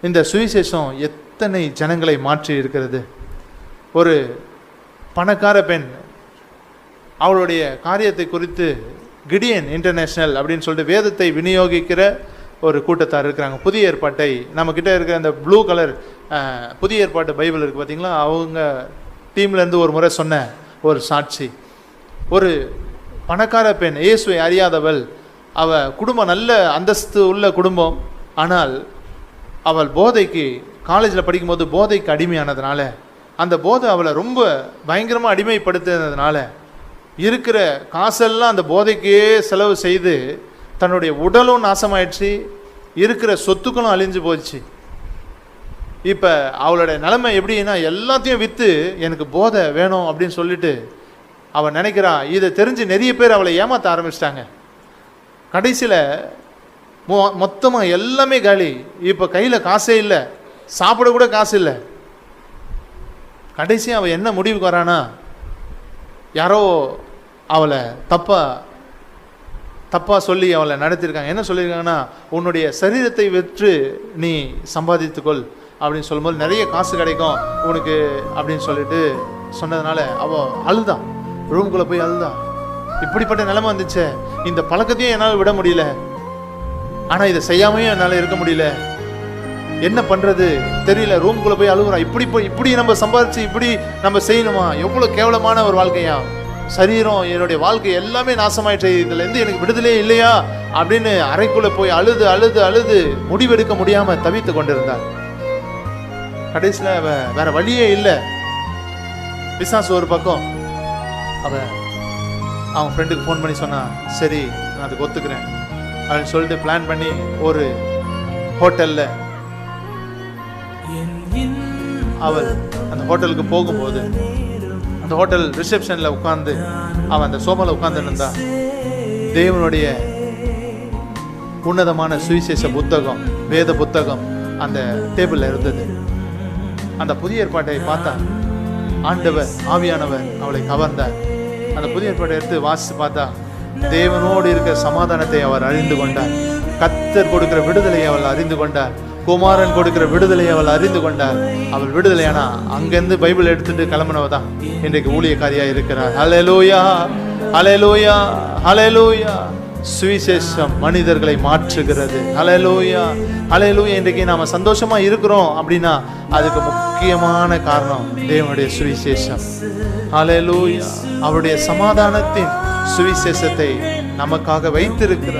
இந்த சுவிசேஷம் எத்தனை ஜனங்களை மாற்றி இருக்கிறது. ஒரு பணக்கார பெண் அவளுடைய காரியத்தை குறித்து கிடியன் இன்டர்நேஷ்னல் அப்படின்னு சொல்லிட்டு வேதத்தை விநியோகிக்கிற ஒரு கூட்டத்தார் இருக்கிறாங்க. புதிய ஏற்பாட்டை நம்மக்கிட்ட இருக்கிற அந்த ப்ளூ கலர் புதிய ஏற்பாட்டு பைபிள் இருக்குது பார்த்தீங்களா, அவங்க டீம்லேருந்து ஒரு முறை சொன்ன ஒரு சாட்சி. ஒரு பணக்கார பெண், இயேசுவை அறியாதவள், அவள் குடும்பம் நல்ல அந்தஸ்து உள்ள குடும்பம், ஆனால் அவள் போதைக்கு காலேஜில் படிக்கும்போது போதைக்கு அடிமையானதுனால அந்த போதை அவளை ரொம்ப பயங்கரமாக அடிமைப்படுத்துனதுனால இருக்கிற காசெல்லாம் அந்த போதைக்கே செலவு செய்து தன்னுடைய உடலும் நாசமாயிடுச்சு, இருக்கிற சொத்துக்களும் அழிஞ்சு போச்சு. இப்போ அவளோட நிலைமை எப்படின்னா, எல்லாத்தையும் விற்று எனக்கு போதை வேணும் அப்படின்னு சொல்லிட்டு அவள் நினைக்கிறா. இதை தெரிஞ்சு நிறைய பேர் அவளை ஏமாற்ற ஆரம்பிச்சிட்டாங்க. கடைசியில் மொத்தமாக எல்லாமே காலி. இப்போ கையில் காசே இல்லை, சாப்பிட கூட காசு இல்லை. கடைசியாக அவள் என்ன முடிவுக்கு வரானா, யாரோ அவளை தப்பாக சொல்லி அவளை நடத்தியிருக்காங்க. என்ன சொல்லியிருக்காங்கன்னா, உன்னுடைய சரீரத்தை விற்று நீ சம்பாதித்துக்கொள் அப்படின்னு சொல்லும்போது நிறைய காசு கிடைக்கும் உனக்கு அப்படின்னு சொல்லிட்டு சொன்னதுனால அவள் அழுதான், ரூம்குள்ளே போய் அழுதான். இப்படிப்பட்ட நிலைமை வந்துச்சு, இந்த பழக்கத்தையும் என்னால் விட முடியல, ஆனால் இதை செய்யாமையும் என்னால் இருக்க முடியல, என்ன பண்ணுறது தெரியல, ரூம்குள்ளே போய் அழுகுறான். இப்படி நம்ம சம்பாதிச்சு இப்படி நம்ம செய்யணுமா? எவ்வளோ கேவலமான ஒரு வாழ்க்கையா, சரீரம் என்னுடைய வாழ்க்கை எல்லாமே நாசமாயிடுச்சு, இதுலேருந்து எனக்கு விடுதலே இல்லையா அப்படின்னு அறைக்குள்ளே போய் அழுது அழுது அழுது முடிவெடுக்க முடியாமல் தவித்து கொண்டிருந்தார். கடைசியில் வேற வழியே இல்லை. பிசாசு ஒரு பக்கம், அவன் ஃப்ரெண்டுக்கு ஃபோன் பண்ணி சொன்னான், சரி நான் அதுக்கு ஒத்துக்கிறேன் அப்படின்னு சொல்லிட்டு பிளான் பண்ணி ஒரு ஹோட்டலில் அவள் அந்த ஹோட்டலுக்கு போகும்போது அந்த ஹோட்டல் ரிசப்ஷனில் உட்கார்ந்து அவன் அந்த சோபாவில் உட்கார்ந்து இருந்தா. தேவனுடைய உன்னதமான சுவிசேஷ புத்தகம், வேத புத்தகம் அந்த டேபிளில் இருந்தது. அந்த புதிய ஏற்பாட்டை பார்த்தா ஆண்டவர் ஆவியானவர் அவளை கவர்ந்தார். அந்த புதிய ஏற்பாட்டை எடுத்து வாசித்து பார்த்தா தேவனோடு இருக்கிற சமாதானத்தை அவர் அறிந்து கொண்டார். கர்த்தர் கொடுக்கிற விடுதலையை அவள் அறிந்து கொண்டார். குமாரன் கொடுக்கிற விடுதலையை அவள் அறிந்து கொண்டார். அவள் விடுதலையானா அங்கிருந்து பைபிள் எடுத்துட்டு கிளம்பினவ தான் இன்றைக்கு ஊழியக்காரியா இருக்கிறார். ஹல்லேலூயா, ஹல்லேலூயா, ஹல்லேலூயா. சுவிசேஷம் மனிதர்களை மாற்றுகிறது. ஹல்லேலூயா, ஹல்லேலூயா. இன்றைக்கு நாம சந்தோஷமா இருக்கிறோம் அப்படின்னா அதுக்கு முக்கியமான காரணம் தேவனுடைய சுவிசேஷம். ஹல்லேலூயா. அவருடைய சமாதானத்தின் சுவிசேஷத்தை நமக்காக வைத்திருக்கிறார்.